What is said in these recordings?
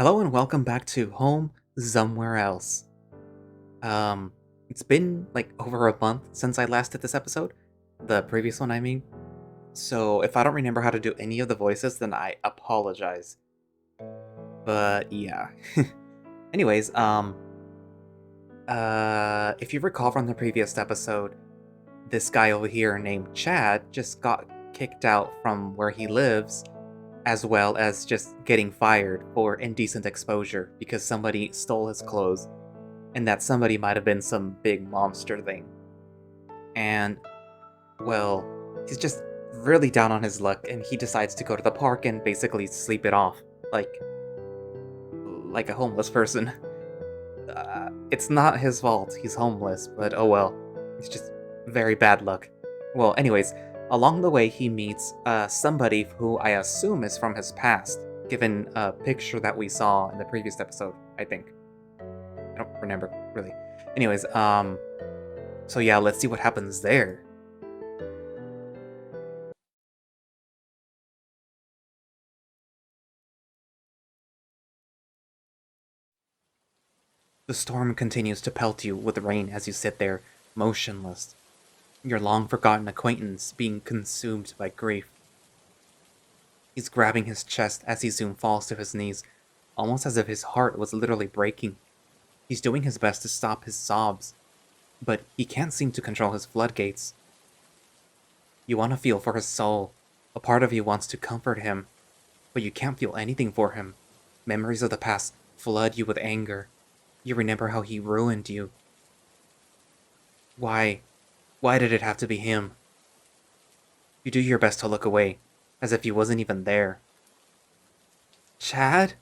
Hello and welcome back to Home Somewhere Else. It's been like over a month since I last did this episode. The previous one, I mean. So if I don't remember how to do any of the voices, then I apologize. But yeah. Anyways, if you recall from the previous episode, this guy over here named Chad just got kicked out from where he lives, as well as just getting fired for indecent exposure because somebody stole his clothes, and that somebody might have been some big monster thing. And, well, he's just really down on his luck, and he decides to go to the park and basically sleep it off, like a homeless person. It's not his fault, he's homeless, but oh well. It's just very bad luck. Well, anyways, along the way he meets somebody who I assume is from his past, given a picture that we saw in the previous episode, I think. I don't remember, really. Anyways, so yeah, let's see what happens there. The storm continues to pelt you with rain as you sit there, motionless, your long-forgotten acquaintance being consumed by grief. He's grabbing his chest as he soon falls to his knees, almost as if his heart was literally breaking. He's doing his best to stop his sobs, but he can't seem to control his floodgates. You want to feel for his soul. A part of you wants to comfort him, but you can't feel anything for him. Memories of the past flood you with anger. You remember how he ruined you. Why? Why did it have to be him? You do your best to look away, as if he wasn't even there. Chad?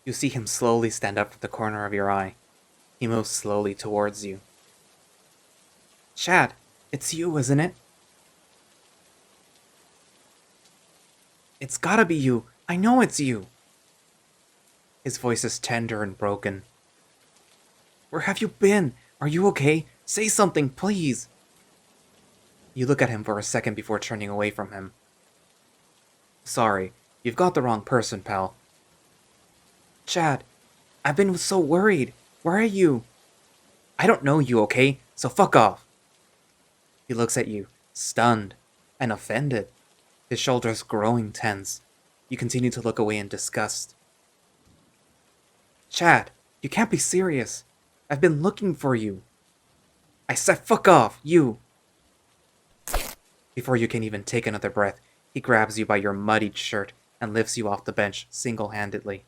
You see him slowly stand up from the corner of your eye. He moves slowly towards you. Chad, it's you, isn't it? It's gotta be you. I know it's you. His voice is tender and broken. Where have you been? Are you okay? Say something, please. You look at him for a second before turning away from him. Sorry, you've got the wrong person, pal. Chad, I've been so worried. Where are you? I don't know you, okay? So fuck off. He looks at you, stunned and offended, his shoulders growing tense. You continue to look away in disgust. Chad, you can't be serious. I've been looking for you. I said fuck off, you. Before you can even take another breath, he grabs you by your muddied shirt and lifts you off the bench single-handedly.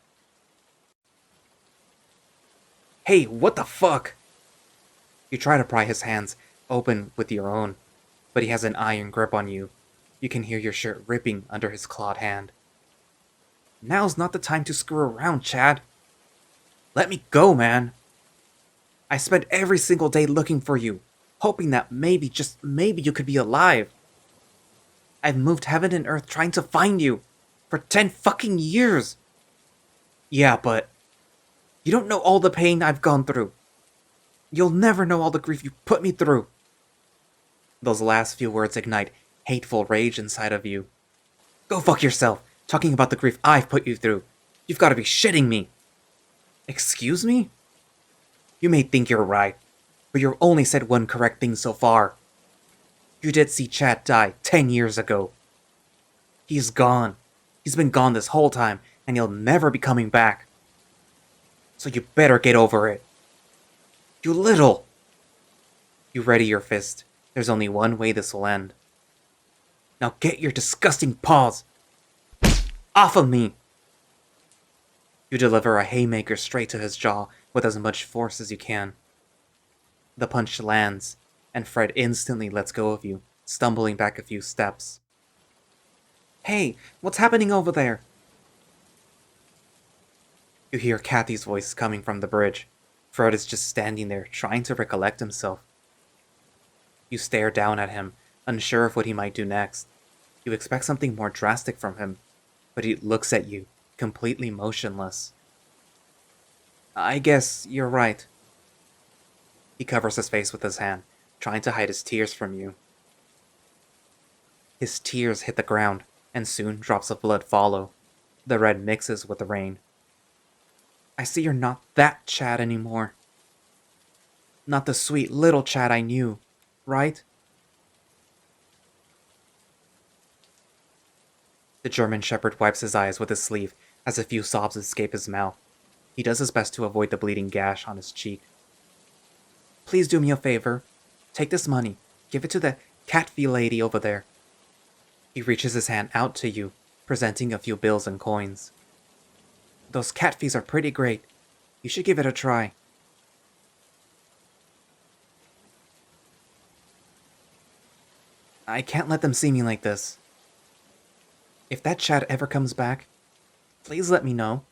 Hey, what the fuck? You try to pry his hands open with your own, but he has an iron grip on you. You can hear your shirt ripping under his clawed hand. Now's not the time to screw around, Chad. Let me go, man. I spent every single day looking for you, hoping that maybe, just maybe, you could be alive. I've moved heaven and earth trying to find you for 10 fucking years. Yeah, but you don't know all the pain I've gone through. You'll never know all the grief you put me through. Those last few words ignite hateful rage inside of you. Go fuck yourself, talking about the grief I've put you through. You've got to be shitting me. Excuse me? You may think you're right, but you've only said one correct thing so far. You did see Chad die 10 years ago. He's gone. He's been gone this whole time, and he'll never be coming back. So you better get over it. You little... You ready your fist. There's only one way this will end. Now get your disgusting paws off of me! You deliver a haymaker straight to his jaw with as much force as you can. The punch lands, and Fred instantly lets go of you, stumbling back a few steps. Hey, what's happening over there? You hear Kathy's voice coming from the bridge. Fred is just standing there, trying to recollect himself. You stare down at him, unsure of what he might do next. You expect something more drastic from him, but he looks at you, completely motionless. I guess you're right. He covers his face with his hand, trying to hide his tears from you. His tears hit the ground, and soon drops of blood follow. The red mixes with the rain. I see you're not that Chad anymore. Not the sweet little Chad I knew, right? The German Shepherd wipes his eyes with his sleeve as a few sobs escape his mouth. He does his best to avoid the bleeding gash on his cheek. Please do me a favor. Take this money. Give it to the cat fee lady over there. He reaches his hand out to you, presenting a few bills and coins. Those cat fees are pretty great. You should give it a try. I can't let them see me like this. If that Chad ever comes back, please let me know.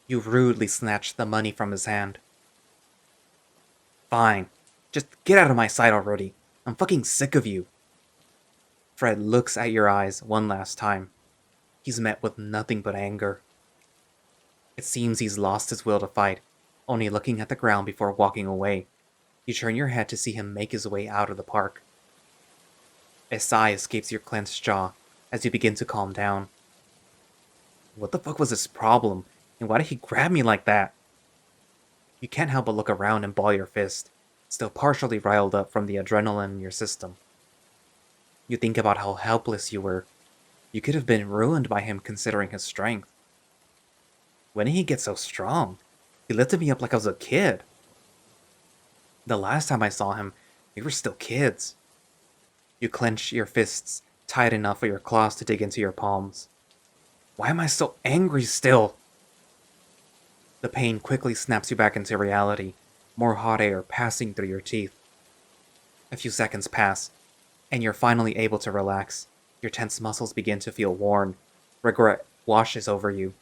You rudely snatch the money from his hand. Fine. Just get out of my sight already. I'm fucking sick of you. Fred looks at your eyes one last time. He's met with nothing but anger. It seems he's lost his will to fight, only looking at the ground before walking away. You turn your head to see him make his way out of the park. A sigh escapes your clenched jaw as you begin to calm down. What the fuck was his problem, and why did he grab me like that? You can't help but look around and ball your fist, still partially riled up from the adrenaline in your system. You think about how helpless you were. You could have been ruined by him considering his strength. When did he get so strong? He lifted me up like I was a kid. The last time I saw him, we were still kids. You clench your fists tight enough for your claws to dig into your palms. Why am I so angry still? The pain quickly snaps you back into reality, more hot air passing through your teeth. A few seconds pass, and you're finally able to relax. Your tense muscles begin to feel worn. Regret washes over you.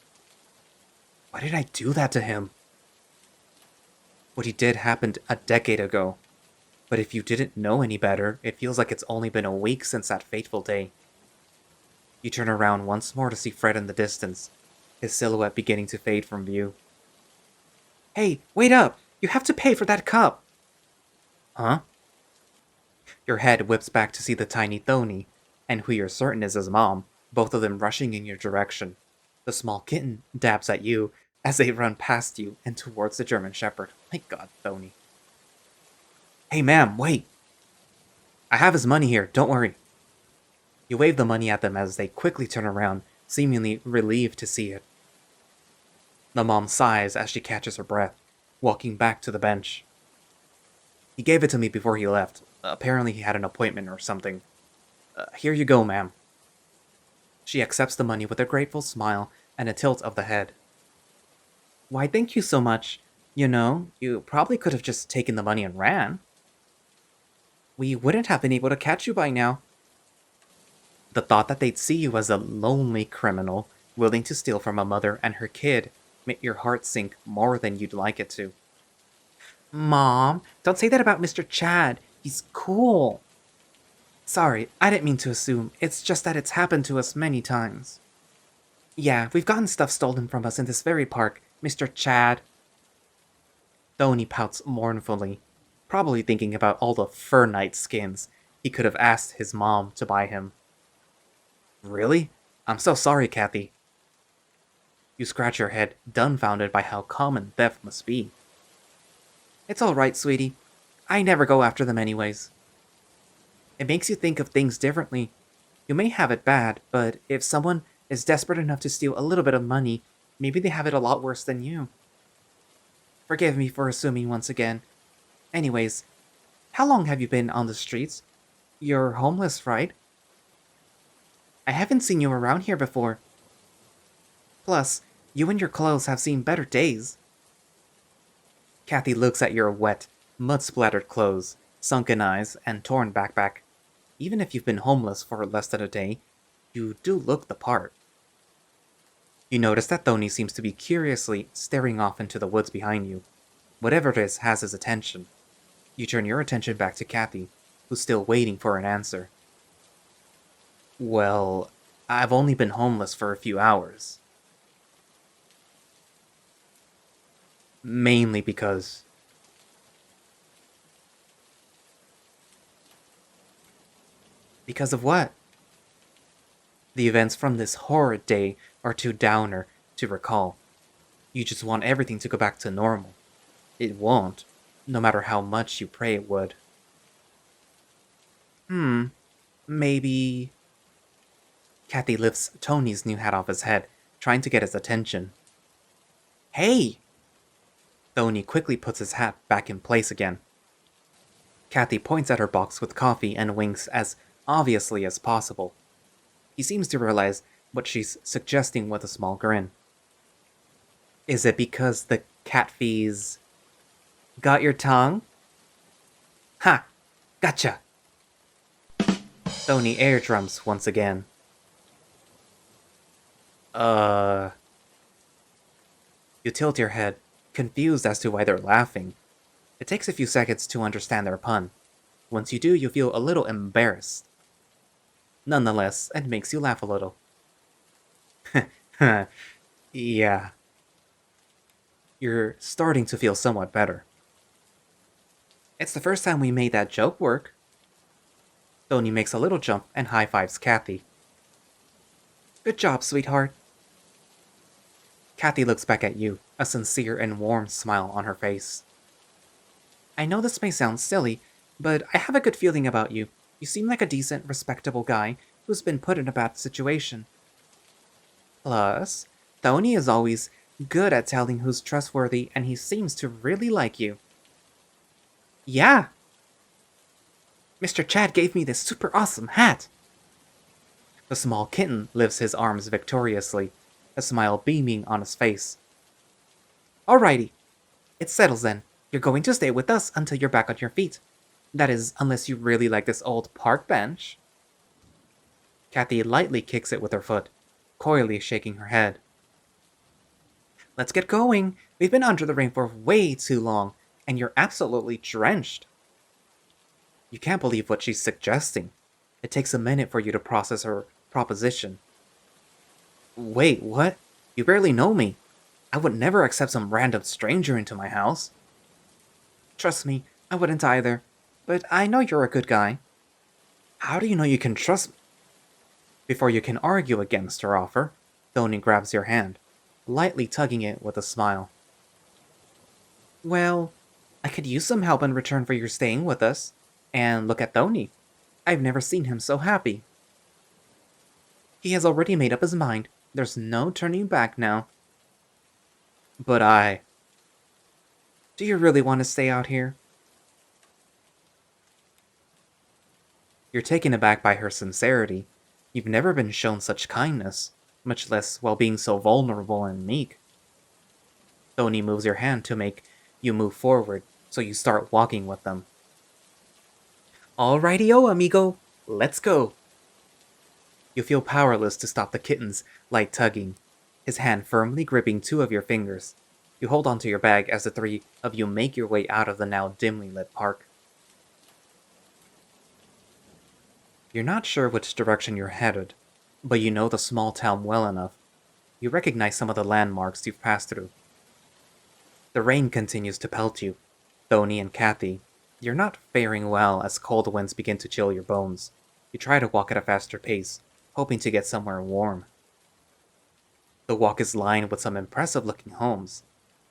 Why did I do that to him? What he did happened a decade ago. But if you didn't know any better, it feels like it's only been a week since that fateful day. You turn around once more to see Fred in the distance, his silhouette beginning to fade from view. Hey, wait up! You have to pay for that cup! Huh? Your head whips back to see the tiny Thony, and who you're certain is his mom, both of them rushing in your direction. The small kitten dabs at you as they run past you and towards the German Shepherd. My god, Thony. Hey ma'am, wait! I have his money here, don't worry. You wave the money at them as they quickly turn around, seemingly relieved to see it. The mom sighs as she catches her breath, walking back to the bench. He gave it to me before he left. Apparently he had an appointment or something. Here you go, ma'am. She accepts the money with a grateful smile and a tilt of the head. Why, thank you so much. You know, you probably could have just taken the money and ran. We wouldn't have been able to catch you by now. The thought that they'd see you as a lonely criminal, willing to steal from a mother and her kid, made your heart sink more than you'd like it to. Mom, don't say that about Mr. Chad. He's cool. Sorry, I didn't mean to assume. It's just that it's happened to us many times. Yeah, we've gotten stuff stolen from us in this very park, Mr. Chad. Thony pouts mournfully, probably thinking about all the fur knight skins he could have asked his mom to buy him. Really? I'm so sorry, Kathy. You scratch your head, dumbfounded by how common theft must be. It's alright, sweetie. I never go after them anyways. It makes you think of things differently. You may have it bad, but if someone is desperate enough to steal a little bit of money, maybe they have it a lot worse than you. Forgive me for assuming once again. Anyways, how long have you been on the streets? You're homeless, right? I haven't seen you around here before. Plus, you and your clothes have seen better days. Kathy looks at your wet, mud-splattered clothes, sunken eyes, and torn backpack. Even if you've been homeless for less than a day, you do look the part. You notice that Thony seems to be curiously staring off into the woods behind you. Whatever it is has his attention. You turn your attention back to Kathy, who's still waiting for an answer. Well, I've only been homeless for a few hours. Mainly because... Because of what? The events from this horrid day are too downer to recall. You just want everything to go back to normal. It won't, no matter how much you pray it would. Maybe... Kathy lifts Tony's new hat off his head, trying to get his attention. Hey! Thony quickly puts his hat back in place again. Kathy points at her box with coffee and winks as obviously as possible. He seems to realize what she's suggesting with a small grin. Is it because the cat fees... Got your tongue? Ha! Gotcha! Thony air drums once again. You tilt your head, confused as to why they're laughing. It takes a few seconds to understand their pun. Once you do, you feel a little embarrassed. Nonetheless, it makes you laugh a little. Yeah. You're starting to feel somewhat better. It's the first time we made that joke work. Thony makes a little jump and high-fives Kathy. Good job, sweetheart. Kathy looks back at you, a sincere and warm smile on her face. I know this may sound silly, but I have a good feeling about you. You seem like a decent, respectable guy who's been put in a bad situation. Plus, Thony is always good at telling who's trustworthy, and he seems to really like you. Yeah! Mr. Chad gave me this super awesome hat! The small kitten lifts his arms victoriously, a smile beaming on his face. Alrighty, it settles then. You're going to stay with us until you're back on your feet. That is, unless you really like this old park bench. Kathy lightly kicks it with her foot, coyly shaking her head. Let's get going. We've been under the rain for way too long, and you're absolutely drenched. You can't believe what she's suggesting. It takes a minute for you to process her proposition. Wait, what? You barely know me. I would never accept some random stranger into my house. Trust me, I wouldn't either. But I know you're a good guy. How do you know you can trust me? Before you can argue against her offer, Thony grabs your hand, lightly tugging it with a smile. Well, I could use some help in return for your staying with us. And look at Thony. I've never seen him so happy. He has already made up his mind. There's no turning back now. But do you really want to stay out here? You're taken aback by her sincerity. You've never been shown such kindness, much less while being so vulnerable and meek. Thony moves your hand to make you move forward, so you start walking with them. Alrighty-o, amigo. Let's go. You feel powerless to stop the kitten's light tugging, his hand firmly gripping two of your fingers. You hold onto your bag as the three of you make your way out of the now dimly lit park. You're not sure which direction you're headed, but you know the small town well enough. You recognize some of the landmarks you've passed through. The rain continues to pelt you. Thony and Kathy, you're not faring well as cold winds begin to chill your bones. You try to walk at a faster pace, hoping to get somewhere warm. The walk is lined with some impressive-looking homes.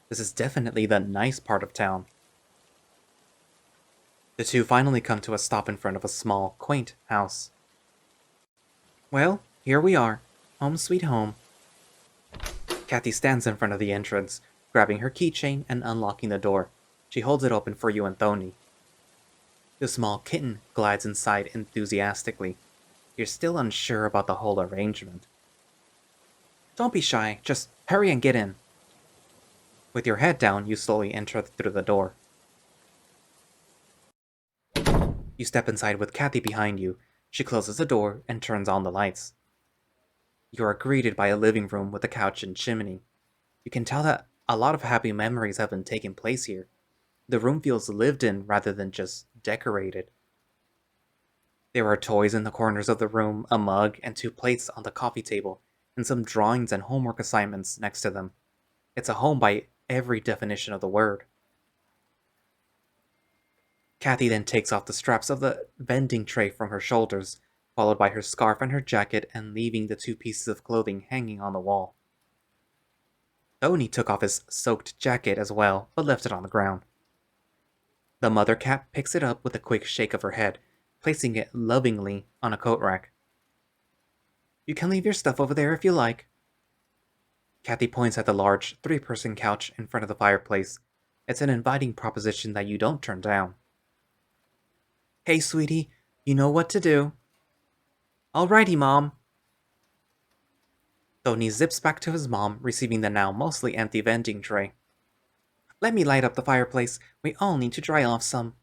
This is definitely the nice part of town. The two finally come to a stop in front of a small, quaint house. Well, here we are. Home sweet home. Kathy stands in front of the entrance, grabbing her keychain and unlocking the door. She holds it open for you and Thony. The small kitten glides inside enthusiastically. You're still unsure about the whole arrangement. Don't be shy, just hurry and get in. With your head down, you slowly enter through the door. You step inside with Kathy behind you. She closes the door and turns on the lights. You are greeted by a living room with a couch and chimney. You can tell that a lot of happy memories have been taking place here. The room feels lived in rather than just decorated. There are toys in the corners of the room, a mug, and 2 plates on the coffee table, and some drawings and homework assignments next to them. It's a home by every definition of the word. Kathy then takes off the straps of the vending tray from her shoulders, followed by her scarf and her jacket, and leaving the 2 pieces of clothing hanging on the wall. Thony took off his soaked jacket as well, but left it on the ground. The mother cat picks it up with a quick shake of her head, placing it lovingly on a coat rack. "You can leave your stuff over there if you like." Kathy points at the large 3-person couch in front of the fireplace. It's an inviting proposition that you don't turn down. "Hey, sweetie, you know what to do." "Alrighty, Mom." Thony zips back to his mom, receiving the now mostly empty vending tray. "Let me light up the fireplace. We all need to dry off some."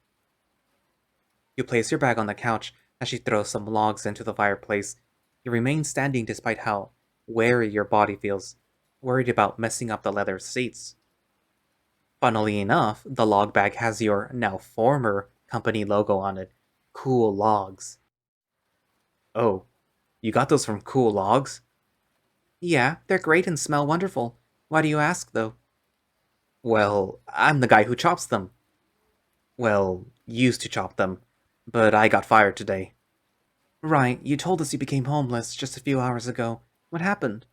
You place your bag on the couch as she throws some logs into the fireplace. You remain standing despite how wary your body feels, worried about messing up the leather seats. Funnily enough, the log bag has your now former company logo on it, Cool Logs. "Oh, you got those from Cool Logs?" "Yeah, they're great and smell wonderful. Why do you ask, though?" "Well, I'm the guy who chops them. Well, used to chop them, but I got fired today." "Right, you told us you became homeless just a few hours ago. What happened?"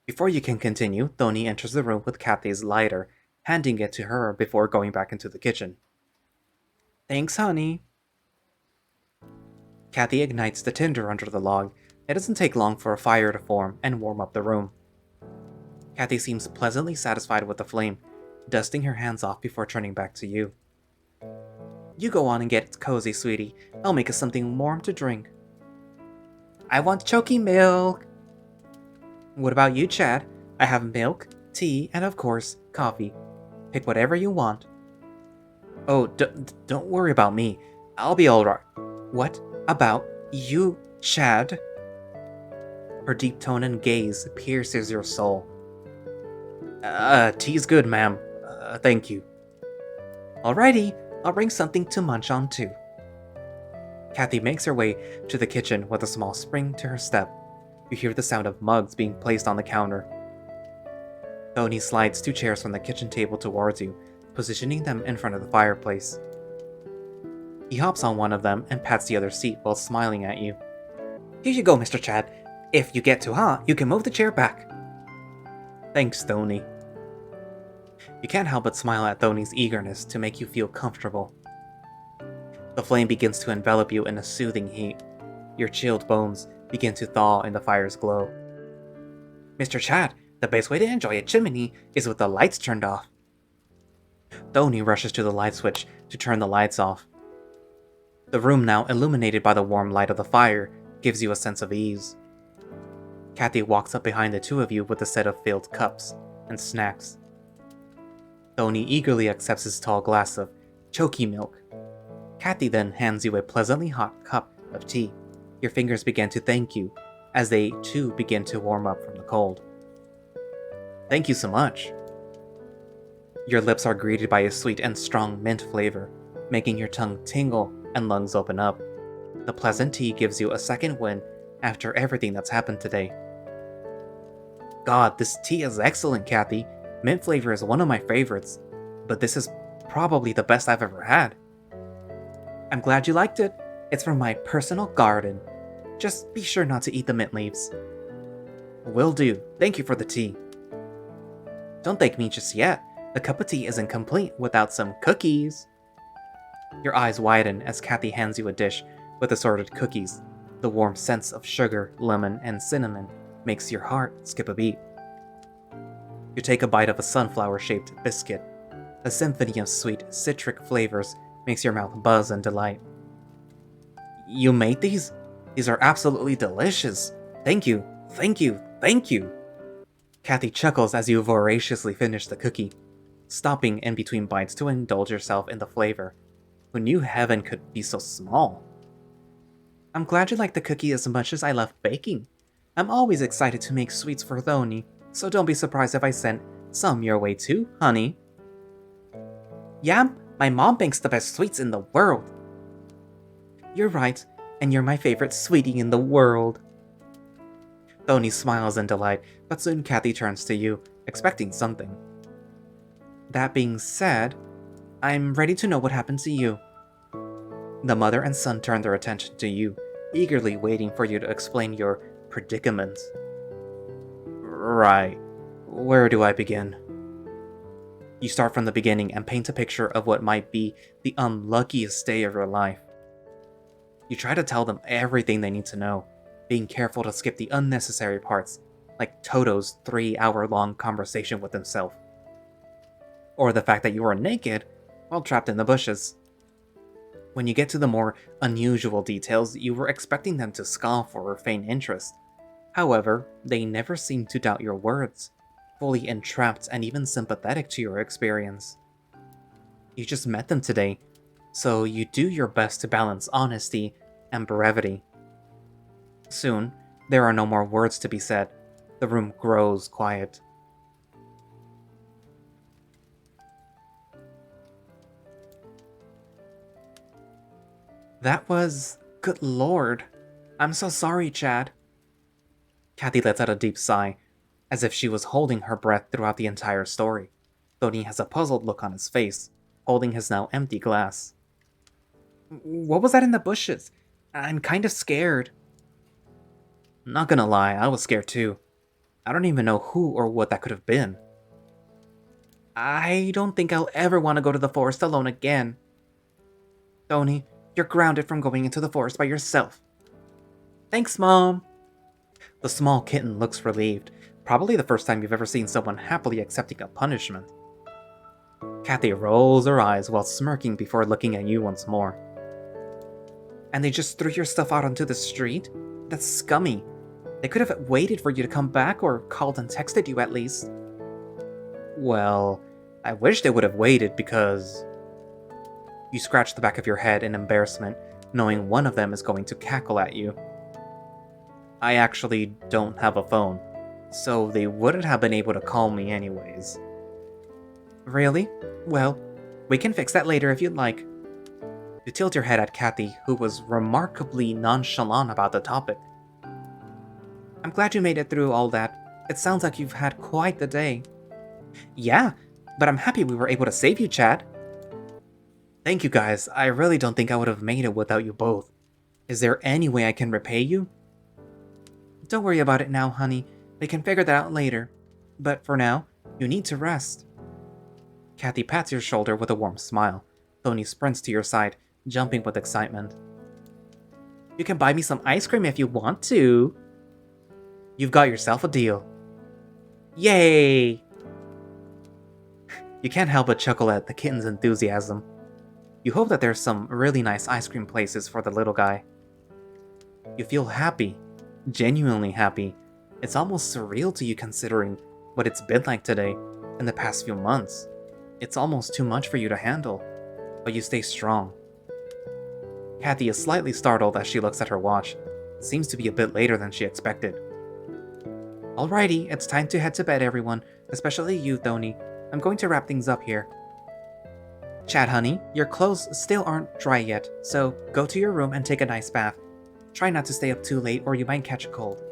Before you can continue, Thony enters the room with Kathy's lighter, handing it to her before going back into the kitchen. "Thanks, honey." Kathy ignites the tinder under the log. It doesn't take long for a fire to form and warm up the room. Kathy seems pleasantly satisfied with the flame, dusting her hands off before turning back to you. "You go on and get cozy, sweetie. I'll make us something warm to drink." "I want choky milk." "What about you, Chad? I have milk, tea, and of course, coffee. Pick whatever you want." "Oh, don't worry about me. I'll be alright." "What about you, Chad?" Her deep tone and gaze pierces your soul. Tea's good, ma'am. Thank you." "Alrighty, I'll bring something to munch on too." Kathy makes her way to the kitchen with a small spring to her step. You hear the sound of mugs being placed on the counter. Thony slides 2 chairs from the kitchen table towards you, positioning them in front of the fireplace. He hops on one of them and pats the other seat while smiling at you. "Here you go, Mr. Chad. If you get too hot, you can move the chair back." "Thanks, Thony." You can't help but smile at Thony's eagerness to make you feel comfortable. The flame begins to envelop you in a soothing heat. Your chilled bones begin to thaw in the fire's glow. "Mr. Chad, the best way to enjoy a chimney is with the lights turned off." Thony rushes to the light switch to turn the lights off. The room, now illuminated by the warm light of the fire, gives you a sense of ease. Kathy walks up behind the 2 of you with a set of filled cups and snacks. Thony eagerly accepts his tall glass of choky milk. Kathy then hands you a pleasantly hot cup of tea. Your fingers begin to thank you as they too begin to warm up from the cold. "Thank you so much." Your lips are greeted by a sweet and strong mint flavor, making your tongue tingle and lungs open up. The pleasant tea gives you a second wind after everything that's happened today. "God, this tea is excellent, Kathy. Mint flavor is one of my favorites, but this is probably the best I've ever had." "I'm glad you liked it. It's from my personal garden. Just be sure not to eat the mint leaves." "Will do. Thank you for the tea." "Don't thank me just yet. The cup of tea isn't complete without some cookies." Your eyes widen as Kathy hands you a dish with assorted cookies. The warm sense of sugar, lemon, and cinnamon makes your heart skip a beat. You take a bite of a sunflower-shaped biscuit. A symphony of sweet, citric flavors makes your mouth buzz in delight. "You made these? These are absolutely delicious. Thank you, thank you, thank you." Kathy chuckles as you voraciously finish the cookie, stopping in between bites to indulge yourself in the flavor. Who knew heaven could be so small? "I'm glad you like the cookie as much as I love baking. I'm always excited to make sweets for Thony, so don't be surprised if I sent some your way too, honey." "Yeah, my mom bakes the best sweets in the world." "You're right, and you're my favorite sweetie in the world." Thony smiles in delight, but soon Kathy turns to you, expecting something. "That being said, I'm ready to know what happened to you." The mother and son turn their attention to you, eagerly waiting for you to explain your predicament. Right. Where do I begin? You start from the beginning and paint a picture of what might be the unluckiest day of your life. You try to tell them everything they need to know, being careful to skip the unnecessary parts, like Toto's 3-hour-long conversation with himself. Or the fact that you are naked while trapped in the bushes. When you get to the more unusual details, you were expecting them to scoff or feign interest. However, they never seem to doubt your words, fully entrapped and even sympathetic to your experience. You just met them today, so you do your best to balance honesty and brevity. Soon, there are no more words to be said. The room grows quiet. That was... good lord. I'm so sorry, Chad. Kathy lets out a deep sigh, as if she was holding her breath throughout the entire story. Thony has a puzzled look on his face, holding his now empty glass. What was that in the bushes? I'm kind of scared. Not gonna lie, I was scared too. I don't even know who or what that could have been. I don't think I'll ever want to go to the forest alone again. Thony, you're grounded from going into the forest by yourself. Thanks, Mom. The small kitten looks relieved, probably the first time you've ever seen someone happily accepting a punishment. Kathy rolls her eyes while smirking before looking at you once more. And they just threw your stuff out onto the street? That's scummy. They could have waited for you to come back or called and texted you at least. Well, I wish they would have waited because... You scratch the back of your head in embarrassment, knowing one of them is going to cackle at you. I actually don't have a phone, so they wouldn't have been able to call me anyways. Really? Well, we can fix that later if you'd like. You tilt your head at Kathy, who was remarkably nonchalant about the topic. I'm glad you made it through all that. It sounds like you've had quite the day. Yeah, but I'm happy we were able to save you, Chad. Thank you guys, I really don't think I would have made it without you both. Is there any way I can repay you? Don't worry about it now, honey. We can figure that out later. But for now, you need to rest. Kathy pats your shoulder with a warm smile. Thony sprints to your side, jumping with excitement. You can buy me some ice cream if you want to. You've got yourself a deal. Yay! You can't help but chuckle at the kitten's enthusiasm. You hope that there's some really nice ice cream places for the little guy. You feel happy. Genuinely happy. It's almost surreal to you considering what it's been like today, in the past few months. It's almost too much for you to handle, but you stay strong. Kathy is slightly startled as she looks at her watch. It seems to be a bit later than she expected. Alrighty, it's time to head to bed, everyone, especially you, Thony. I'm going to wrap things up here. Chad, honey, your clothes still aren't dry yet, so go to your room and take a nice bath. Try not to stay up too late or you might catch a cold.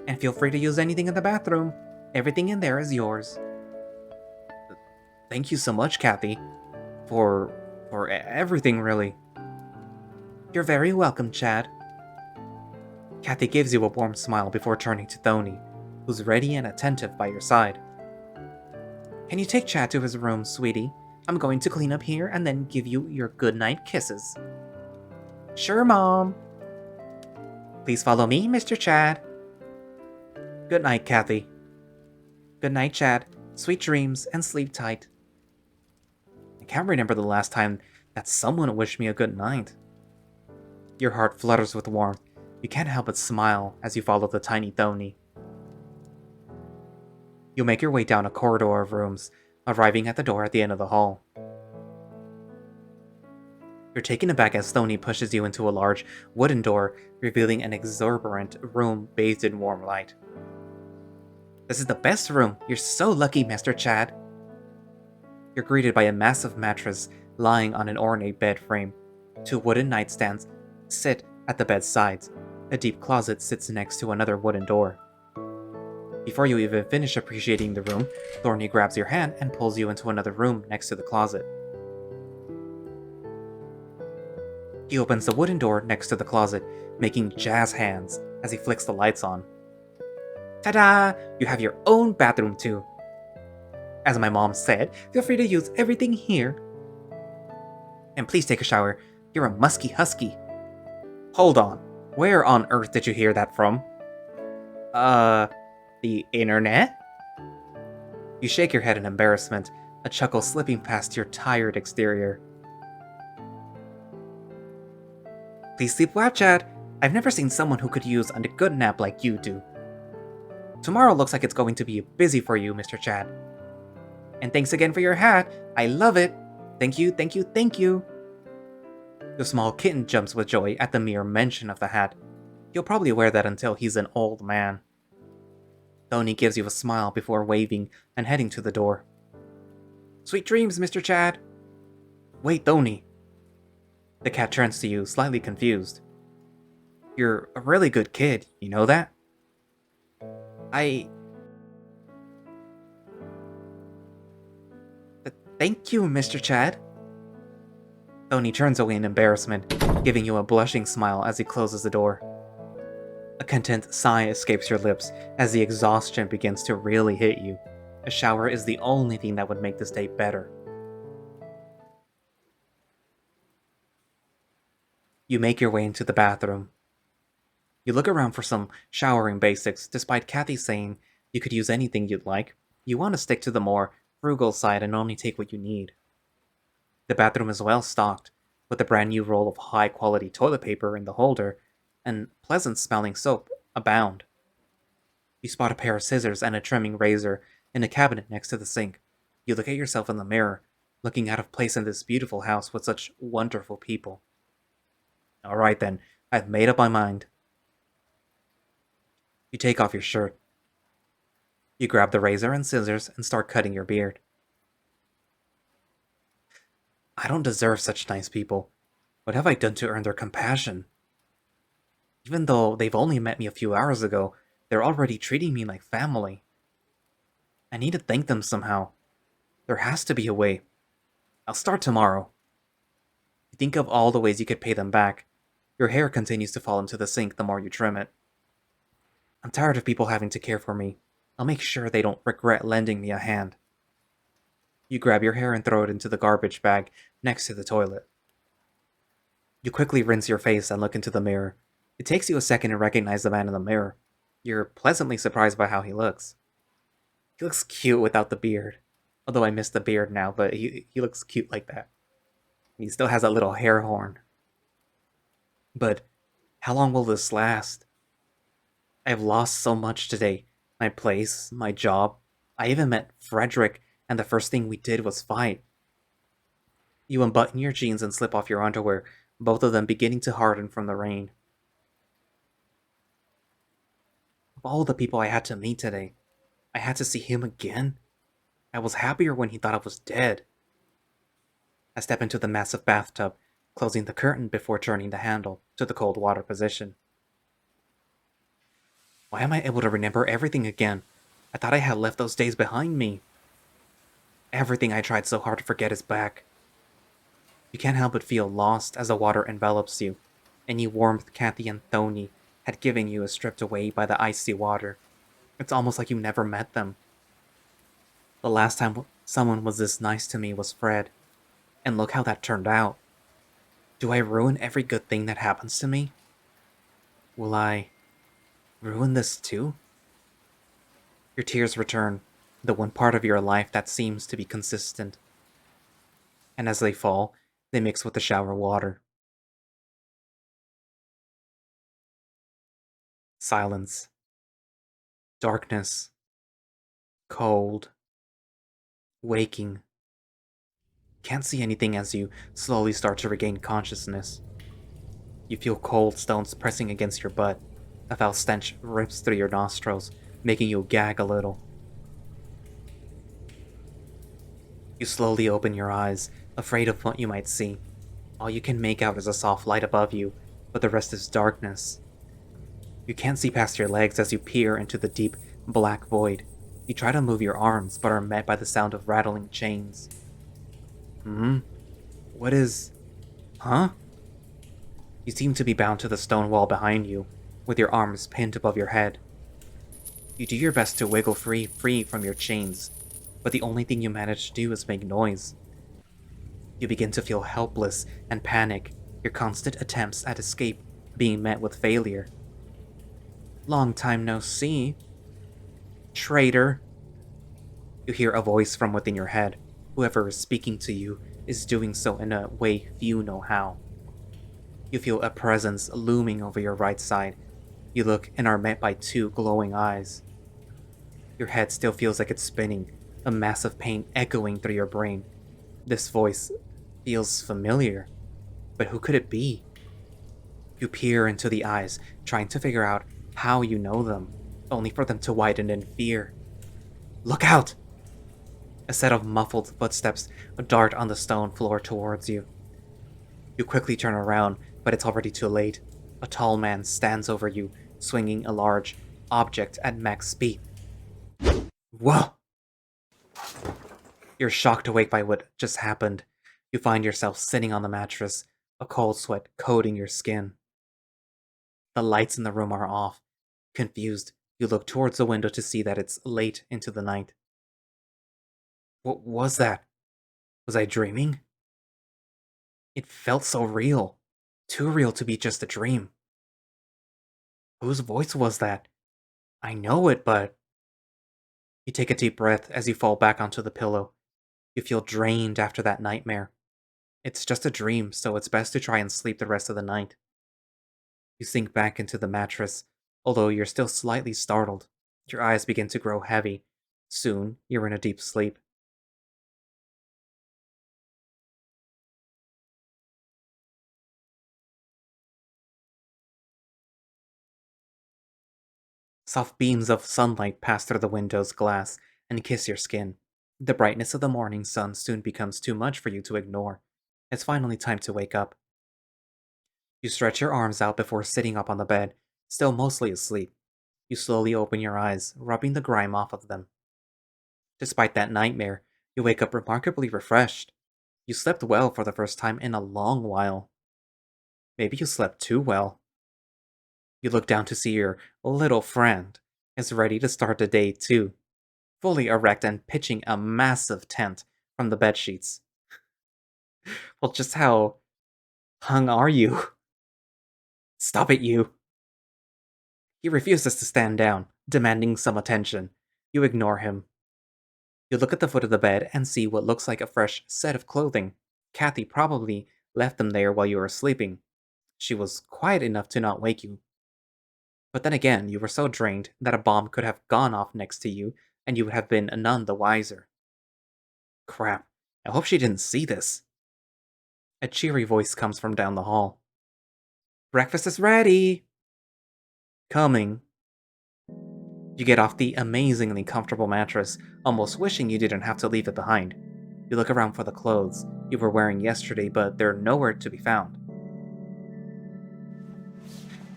And feel free to use anything in the bathroom. Everything in there is yours. Thank you so much, Kathy. For everything, really. You're very welcome, Chad. Kathy gives you a warm smile before turning to Thony, who's ready and attentive by your side. Can you take Chad to his room, sweetie? I'm going to clean up here and then give you your goodnight kisses. Sure, Mom. Please follow me, Mr. Chad. Good night, Kathy. Good night, Chad. Sweet dreams and sleep tight. I can't remember the last time that someone wished me a good night. Your heart flutters with warmth. You can't help but smile as you follow the tiny Thony. You make your way down a corridor of rooms, arriving at the door at the end of the hall. You're taken aback as Thony pushes you into a large wooden door, revealing an exuberant room bathed in warm light. This is the best room. You're so lucky, Master Chad. You're greeted by a massive mattress lying on an ornate bed frame. 2 wooden nightstands sit at the bed's sides. A deep closet sits next to another wooden door. Before you even finish appreciating the room, Thorny grabs your hand and pulls you into another room next to the closet. He opens the wooden door next to the closet, making jazz hands as he flicks the lights on. Ta-da! You have your own bathroom too. As my mom said, feel free to use everything here. And please take a shower. You're a musky husky. Hold on. Where on earth did you hear that from? The internet? You shake your head in embarrassment, a chuckle slipping past your tired exterior. Please sleep well, Chad. I've never seen someone who could use a good nap like you do. Tomorrow looks like it's going to be busy for you, Mr. Chad. And thanks again for your hat. I love it. Thank you, thank you, thank you. The small kitten jumps with joy at the mere mention of the hat. He'll probably wear that until he's an old man. Thony gives you a smile before waving and heading to the door. Sweet dreams, Mr. Chad. Wait, Thony. The cat turns to you, slightly confused. You're a really good kid, you know that? Thank you, Mr. Chad. Thony turns away in embarrassment, giving you a blushing smile as he closes the door. A content sigh escapes your lips as the exhaustion begins to really hit you. A shower is the only thing that would make this day better. You make your way into the bathroom. You look around for some showering basics, despite Kathy saying you could use anything you'd like. You want to stick to the more frugal side and only take what you need. The bathroom is well stocked, with a brand new roll of high-quality toilet paper in the holder, and pleasant-smelling soap abound. You spot a pair of scissors and a trimming razor in a cabinet next to the sink. You look at yourself in the mirror, looking out of place in this beautiful house with such wonderful people. Alright then, I've made up my mind. You take off your shirt. You grab the razor and scissors and start cutting your beard. I don't deserve such nice people. What have I done to earn their compassion? Even though they've only met me a few hours ago, they're already treating me like family. I need to thank them somehow. There has to be a way. I'll start tomorrow. You think of all the ways you could pay them back. Your hair continues to fall into the sink the more you trim it. I'm tired of people having to care for me. I'll make sure they don't regret lending me a hand. You grab your hair and throw it into the garbage bag next to the toilet. You quickly rinse your face and look into the mirror. It takes you a second to recognize the man in the mirror. You're pleasantly surprised by how he looks. He looks cute without the beard. Although I miss the beard now, but he looks cute like that. He still has that little hair horn. But how long will this last? I've lost so much today. My place, my job. I even met Frederick, and the first thing we did was fight. You unbutton your jeans and slip off your underwear, both of them beginning to harden from the rain. Of all the people I had to meet today, I had to see him again? I was happier when he thought I was dead. I step into the massive bathtub, closing the curtain before turning the handle to the cold water position. Why am I able to remember everything again? I thought I had left those days behind me. Everything I tried so hard to forget is back. You can't help but feel lost as the water envelops you. Any warmth Kathy and Thony had given you is stripped away by the icy water. It's almost like you never met them. The last time someone was this nice to me was Fred. And look how that turned out. Do I ruin every good thing that happens to me? Will I ruin this too? Your tears return, the one part of your life that seems to be consistent. And as they fall, they mix with the shower water. Silence. Darkness. Cold. Waking. Can't see anything as you slowly start to regain consciousness. You feel cold stones pressing against your butt. A foul stench rips through your nostrils, making you gag a little. You slowly open your eyes, afraid of what you might see. All you can make out is a soft light above you, but the rest is darkness. You can't see past your legs as you peer into the deep, black void. You try to move your arms, but are met by the sound of rattling chains. What is... Huh? You seem to be bound to the stone wall behind you, with your arms pinned above your head. You do your best to wiggle free from your chains, but the only thing you manage to do is make noise. You begin to feel helpless and panic, your constant attempts at escape being met with failure. Long time no see. Traitor. You hear a voice from within your head. Whoever is speaking to you is doing so in a way few know how. You feel a presence looming over your right side. You look and are met by two glowing eyes. Your head still feels like it's spinning, a mass of pain echoing through your brain. This voice feels familiar, but who could it be? You peer into the eyes, trying to figure out how you know them, only for them to widen in fear. Look out! A set of muffled footsteps dart on the stone floor towards you. You quickly turn around, but it's already too late. A tall man stands over you, swinging a large object at max speed. Whoa! You're shocked awake by what just happened. You find yourself sitting on the mattress, a cold sweat coating your skin. The lights in the room are off. Confused, you look towards the window to see that it's late into the night. What was that? Was I dreaming? It felt so real. Too real to be just a dream. Whose voice was that? I know it, but... You take a deep breath as you fall back onto the pillow. You feel drained after that nightmare. It's just a dream, so it's best to try and sleep the rest of the night. You sink back into the mattress, although you're still slightly startled. Your eyes begin to grow heavy. Soon, you're in a deep sleep. Soft beams of sunlight pass through the window's glass and kiss your skin. The brightness of the morning sun soon becomes too much for you to ignore. It's finally time to wake up. You stretch your arms out before sitting up on the bed, still mostly asleep. You slowly open your eyes, rubbing the grime off of them. Despite that nightmare, you wake up remarkably refreshed. You slept well for the first time in a long while. Maybe you slept too well. You look down to see your little friend is ready to start the day too, fully erect and pitching a massive tent from the bed sheets. Well, just how hung are you? Stop it, you! He refuses to stand down, demanding some attention. You ignore him. You look at the foot of the bed and see what looks like a fresh set of clothing. Kathy probably left them there while you were sleeping. She was quiet enough to not wake you. But then again, you were so drained that a bomb could have gone off next to you, and you would have been none the wiser. Crap, I hope she didn't see this. A cheery voice comes from down the hall. Breakfast is ready! Coming. You get off the amazingly comfortable mattress, almost wishing you didn't have to leave it behind. You look around for the clothes you were wearing yesterday, but they're nowhere to be found.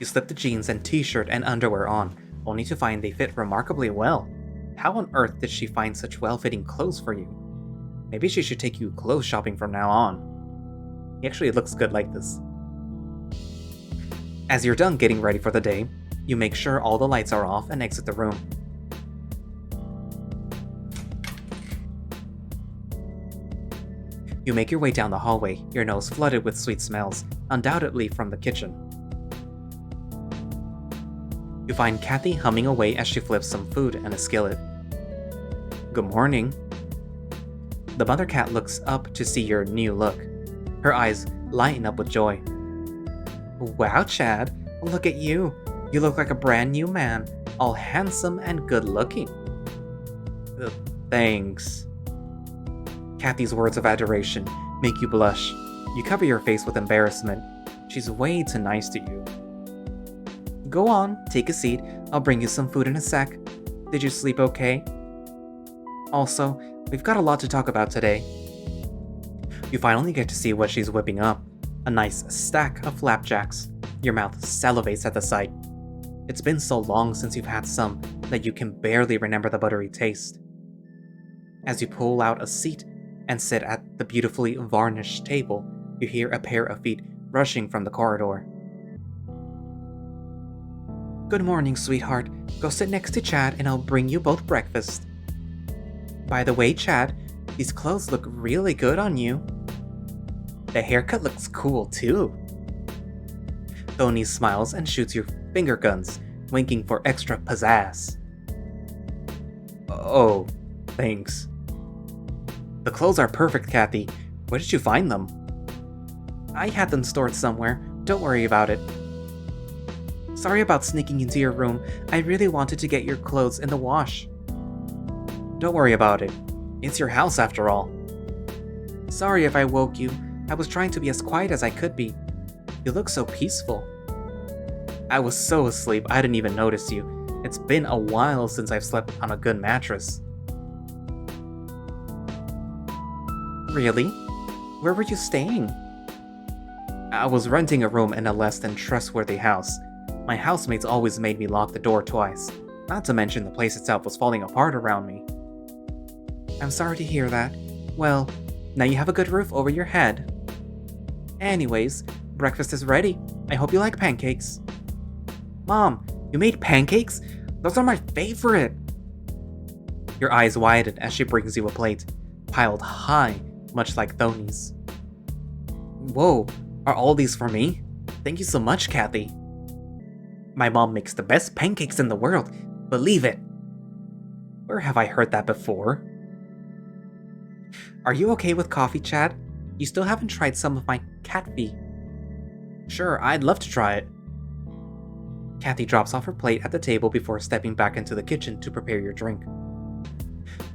You slip the jeans and t-shirt and underwear on, only to find they fit remarkably well. How on earth did she find such well-fitting clothes for you? Maybe she should take you clothes shopping from now on. He actually looks good like this. As you're done getting ready for the day, you make sure all the lights are off and exit the room. You make your way down the hallway, your nose flooded with sweet smells, undoubtedly from the kitchen. You find Kathy humming away as she flips some food in a skillet. Good morning. The mother cat looks up to see your new look. Her eyes lighten up with joy. Wow, Chad, look at you. You look like a brand new man, all handsome and good looking. Thanks. Kathy's words of adoration make you blush. You cover your face with embarrassment. She's way too nice to you. Go on, take a seat. I'll bring you some food in a sec. Did you sleep okay? Also, we've got a lot to talk about today. You finally get to see what she's whipping up. A nice stack of flapjacks. Your mouth salivates at the sight. It's been so long since you've had some that you can barely remember the buttery taste. As you pull out a seat and sit at the beautifully varnished table, you hear a pair of feet rushing from the corridor. Good morning, sweetheart. Go sit next to Chad and I'll bring you both breakfast. By the way, Chad, these clothes look really good on you. The haircut looks cool, too. Thony smiles and shoots you finger guns, winking for extra pizzazz. Oh, thanks. The clothes are perfect, Kathy. Where did you find them? I had them stored somewhere. Don't worry about it. Sorry about sneaking into your room. I really wanted to get your clothes in the wash. Don't worry about it. It's your house after all. Sorry if I woke you. I was trying to be as quiet as I could be. You look so peaceful. I was so asleep I didn't even notice you. It's been a while since I've slept on a good mattress. Really? Where were you staying? I was renting a room in a less than trustworthy house. My housemates always made me lock the door twice. Not to mention the place itself was falling apart around me. I'm sorry to hear that. Well, now you have a good roof over your head. Anyways, breakfast is ready. I hope you like pancakes. Mom, you made pancakes? Those are my favorite! Your eyes widen as she brings you a plate, piled high, much like Thony's. Whoa, are all these for me? Thank you so much, Kathy. My mom makes the best pancakes in the world, believe it. Where have I heard that before? Are you okay with coffee, Chad? You still haven't tried some of my cat feet. Sure, I'd love to try it. Kathy drops off her plate at the table before stepping back into the kitchen to prepare your drink.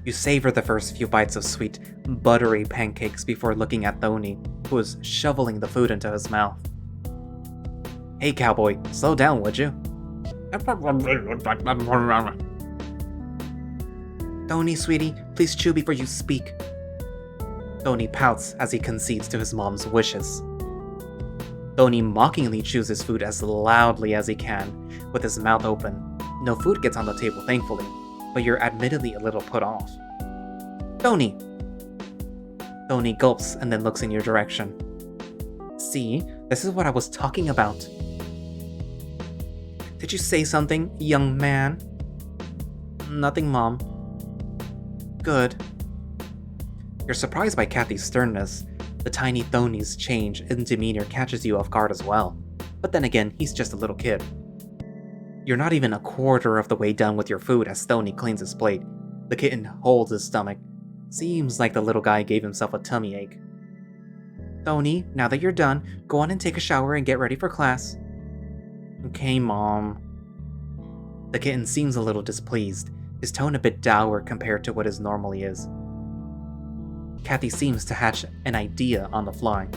You savor the first few bites of sweet, buttery pancakes before looking at Thony, who is shoveling the food into his mouth. Hey cowboy, slow down, would you? Thony, sweetie, please chew before you speak. Thony pouts as he concedes to his mom's wishes. Thony mockingly chews his food as loudly as he can, with his mouth open. No food gets on the table, thankfully, but you're admittedly a little put off. Thony! Thony gulps and then looks in your direction. See, this is what I was talking about. Did you say something, young man? Nothing, Mom. Good. You're surprised by Kathy's sternness. The tiny Thony's change in demeanor catches you off guard as well. But then again, he's just a little kid. You're not even a quarter of the way done with your food as Thony cleans his plate. The kitten holds his stomach. Seems like the little guy gave himself a tummy ache. Thony, now that you're done, go on and take a shower and get ready for class. Okay, Mom. The kitten seems a little displeased, his tone a bit dour compared to what his normally is. Kathy seems to hatch an idea on the fly.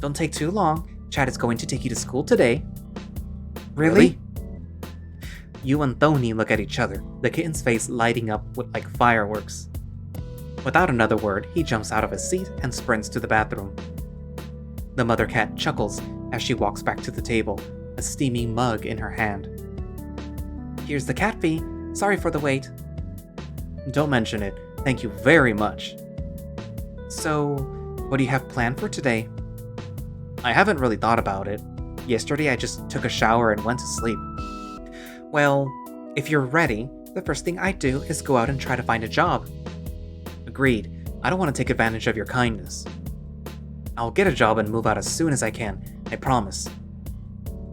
Don't take too long. Chad is going to take you to school today. Really? You and Thony look at each other, the kitten's face lighting up like fireworks. Without another word, he jumps out of his seat and sprints to the bathroom. The mother cat chuckles as she walks back to the table, a steaming mug in her hand. Here's the cat fee. Sorry for the wait. Don't mention it. Thank you very much. So, what do you have planned for today? I haven't really thought about it. Yesterday I just took a shower and went to sleep. Well, if you're ready, the first thing I'd do is go out and try to find a job. Agreed. I don't want to take advantage of your kindness. I'll get a job and move out as soon as I can, I promise.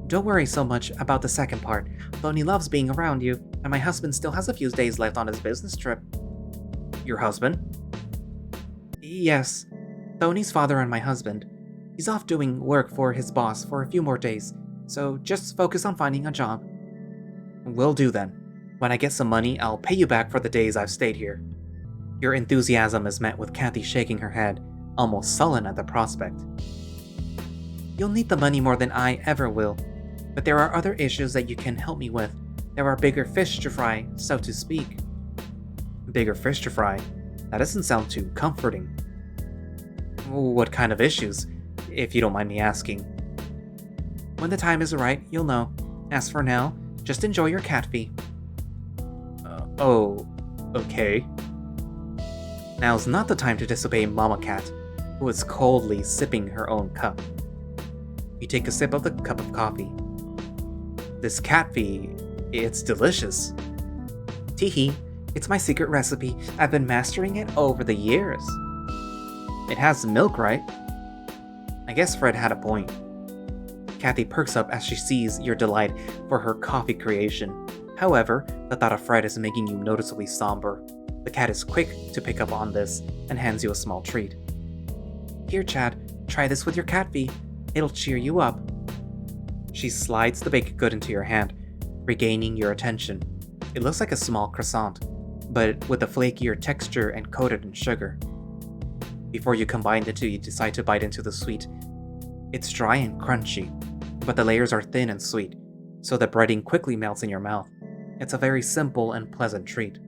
Don't worry so much about the second part. Thony loves being around you, and my husband still has a few days left on his business trip. Your husband? Yes, Thony's father and my husband. He's off doing work for his boss for a few more days, so just focus on finding a job. Will do then. When I get some money, I'll pay you back for the days I've stayed here. Your enthusiasm is met with Kathy shaking her head, almost sullen at the prospect. You'll need the money more than I ever will, but there are other issues that you can help me with. There are bigger fish to fry, so to speak. Bigger fish to fry? That doesn't sound too comforting. What kind of issues, if you don't mind me asking? When the time is right, you'll know. As for now, just enjoy your cat fee. Oh, okay. Now's not the time to disobey Mama Cat, who is coldly sipping her own cup. You take a sip of the cup of coffee. This catfee, it's delicious. Teehee, it's my secret recipe. I've been mastering it over the years. It has milk, right? I guess Fred had a point. Kathy perks up as she sees your delight for her coffee creation. However, the thought of Fred is making you noticeably somber. The cat is quick to pick up on this and hands you a small treat. Here, Chad, try this with your catfee. It'll cheer you up. She slides the baked good into your hand, regaining your attention. It looks like a small croissant, but with a flakier texture and coated in sugar. Before you combine the two, you decide to bite into the sweet. It's dry and crunchy, but the layers are thin and sweet, so the breading quickly melts in your mouth. It's a very simple and pleasant treat.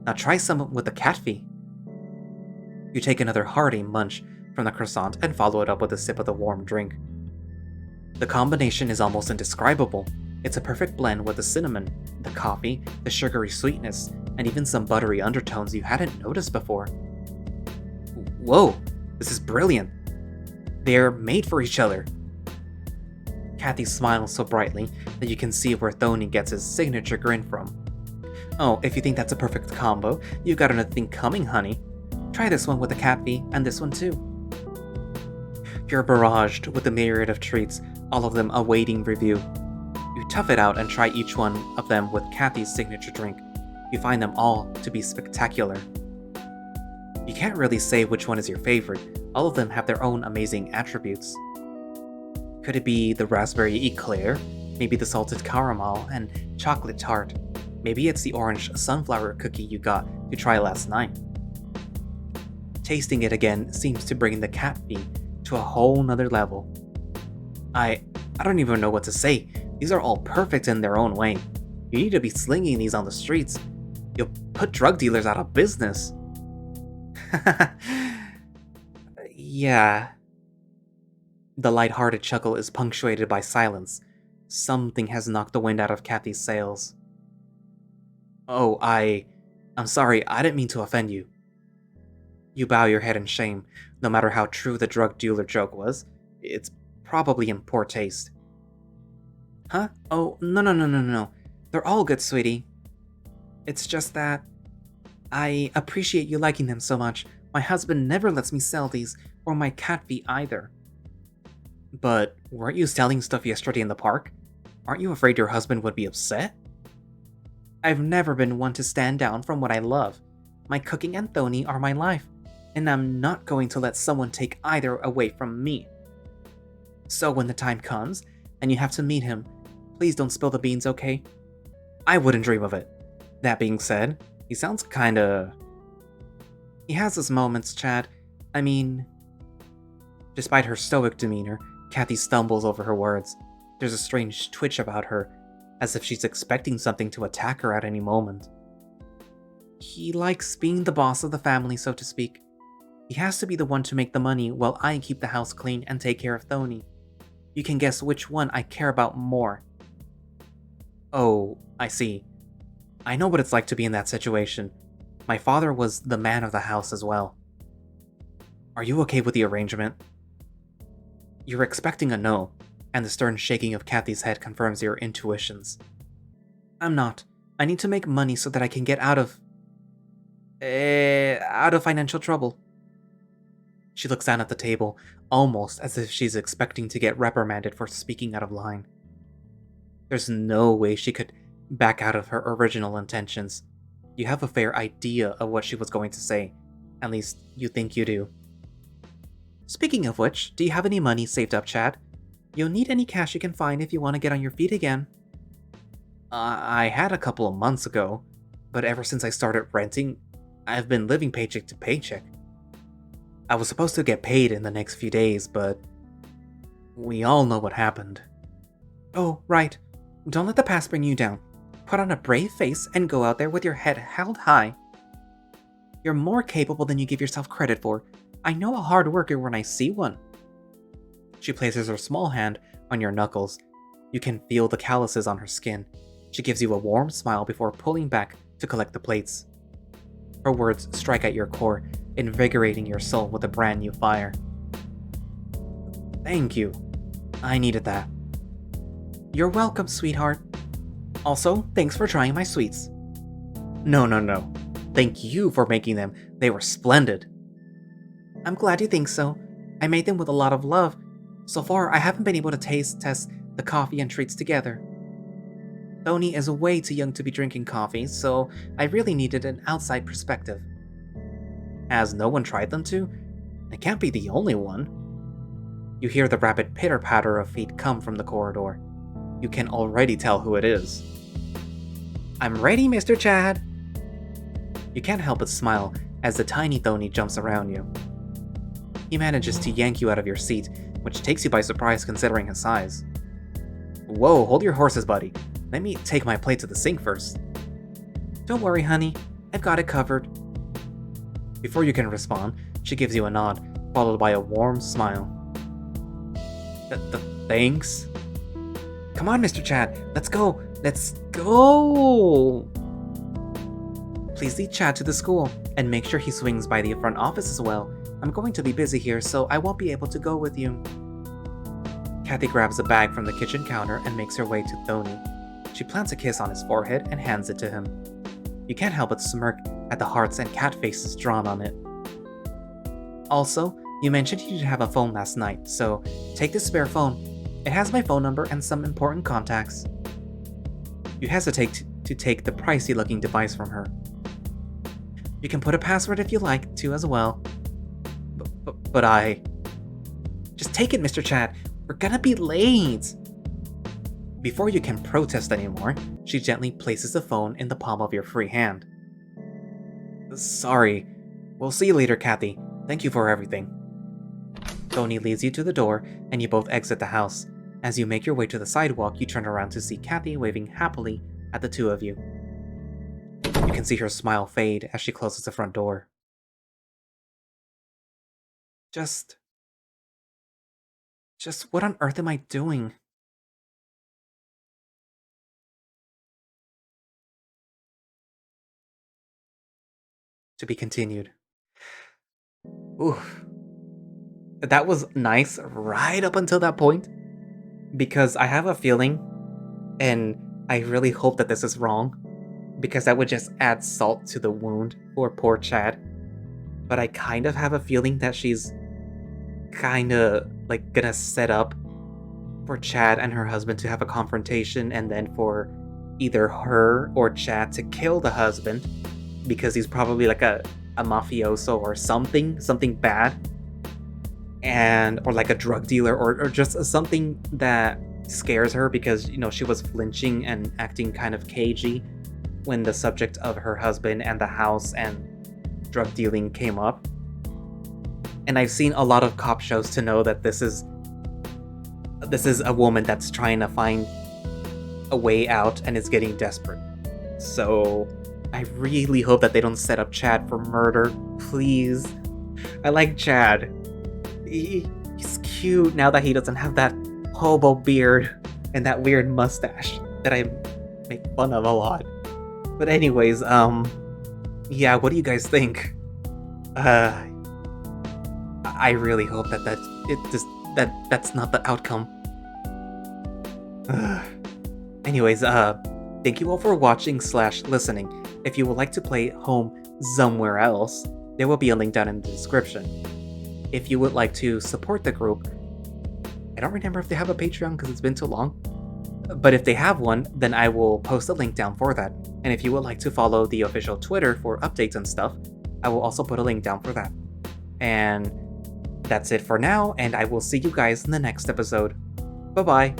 Now try some with the catfee. You take another hearty munch from the croissant and follow it up with a sip of the warm drink. The combination is almost indescribable. It's a perfect blend with the cinnamon, the coffee, the sugary sweetness, and even some buttery undertones you hadn't noticed before. Whoa, this is brilliant. They're made for each other. Kathy smiles so brightly that you can see where Thony gets his signature grin from. Oh, if you think that's a perfect combo, you've got another thing coming, honey. Try this one with the catfee, and this one too. You're barraged with a myriad of treats, all of them awaiting review. You tough it out and try each one of them with Kathy's signature drink. You find them all to be spectacular. You can't really say which one is your favorite. All of them have their own amazing attributes. Could it be the raspberry eclair? Maybe the salted caramel and chocolate tart? Maybe it's the orange sunflower cookie you got to try last night. Tasting it again seems to bring the catfee to a whole nother level. I don't even know what to say. These are all perfect in their own way. You need to be slinging these on the streets. You'll put drug dealers out of business. Yeah. The light-hearted chuckle is punctuated by silence. Something has knocked the wind out of Kathy's sails. Oh, I'm sorry, I didn't mean to offend you. You bow your head in shame. No matter how true the drug dealer joke was, it's probably in poor taste. Huh? Oh, no. They're all good, sweetie. It's just that I appreciate you liking them so much. My husband never lets me sell these, or my catfee either. But weren't you selling stuff yesterday in the park? Aren't you afraid your husband would be upset? I've never been one to stand down from what I love. My cooking and Thony are my life, and I'm not going to let someone take either away from me. So when the time comes, and you have to meet him, please don't spill the beans, okay? I wouldn't dream of it. That being said, he sounds kinda... He has his moments, Chad. I mean... Despite her stoic demeanor, Kathy stumbles over her words. There's a strange twitch about her, as if she's expecting something to attack her at any moment. He likes being the boss of the family, so to speak. He has to be the one to make the money while I keep the house clean and take care of Thony. You can guess which one I care about more. Oh, I see. I know what it's like to be in that situation. My father was the man of the house as well. Are you okay with the arrangement? You're expecting a no, and the stern shaking of Kathy's head confirms your intuitions. I'm not. I need to make money so that I can get out of financial trouble. She looks down at the table, almost as if she's expecting to get reprimanded for speaking out of line. There's no way she could back out of her original intentions. You have a fair idea of what she was going to say. At least, you think you do. Speaking of which, do you have any money saved up, Chad? You'll need any cash you can find if you want to get on your feet again. I had a couple of months ago, but ever since I started renting, I've been living paycheck to paycheck. I was supposed to get paid in the next few days, but we all know what happened. Oh, right. Don't let the past bring you down. Put on a brave face and go out there with your head held high. You're more capable than you give yourself credit for. I know a hard worker when I see one. She places her small hand on your knuckles. You can feel the calluses on her skin. She gives you a warm smile before pulling back to collect the plates. Her words strike at your core, invigorating your soul with a brand new fire. Thank you. I needed that. You're welcome, sweetheart. Also, thanks for trying my sweets. No. Thank you for making them. They were splendid. I'm glad you think so. I made them with a lot of love. So far, I haven't been able to test the coffee and treats together. Thony is way too young to be drinking coffee, so I really needed an outside perspective. Has no one tried them too? I can't be the only one. You hear the rapid pitter-patter of feet come from the corridor. You can already tell who it is. I'm ready, Mr. Chad! You can't help but smile as the tiny Thony jumps around you. He manages to yank you out of your seat, which takes you by surprise considering his size. Whoa, hold your horses, buddy. Let me take my plate to the sink first. Don't worry, honey. I've got it covered. Before you can respond, she gives you a nod, followed by a warm smile. Thanks? Come on, Mr. Chad. Let's go. Let's go! Please lead Chad to the school, and make sure he swings by the front office as well. I'm going to be busy here, so I won't be able to go with you. Kathy grabs a bag from the kitchen counter and makes her way to Thony. She plants a kiss on his forehead and hands it to him. You can't help but smirk at the hearts and cat faces drawn on it. Also, you mentioned you didn't have a phone last night, so take this spare phone. It has my phone number and some important contacts. You hesitate to take the pricey-looking device from her. You can put a password if you like to as well. But I... Just take it, Mr. Chad. We're gonna be late. Before you can protest anymore, she gently places the phone in the palm of your free hand. Sorry. We'll see you later, Kathy. Thank you for everything. Thony leads you to the door, and you both exit the house. As you make your way to the sidewalk, you turn around to see Kathy waving happily at the two of you. You can see her smile fade as she closes the front door. Just what on earth am I doing? To be continued. Oof. That was nice right up until that point. Because I have a feeling, and I really hope that this is wrong, because that would just add salt to the wound for poor Chad. But I kind of have a feeling that she's kinda like gonna set up for Chad and her husband to have a confrontation, and then for either her or Chad to kill the husband because he's probably like a mafioso or something bad, and or like a drug dealer or just something that scares her because, you know, she was flinching and acting kind of cagey when the subject of her husband and the house and drug dealing came up. And I've seen a lot of cop shows to know that this is a woman that's trying to find a way out and is getting desperate. So I really hope that they don't set up Chad for murder, please. I like Chad. He's cute now that he doesn't have that hobo beard and that weird mustache that I make fun of a lot. But anyways, yeah, what do you guys think? I really hope that's not the outcome. Anyways, thank you all for watching / listening. If you would like to play home Zomewhere Else, there will be a link down in the description. If you would like to support the group, I don't remember if they have a Patreon because it's been too long, but if they have one, then I will post a link down for that. And if you would like to follow the official Twitter for updates and stuff, I will also put a link down for that. And that's it for now, and I will see you guys in the next episode. Bye-bye!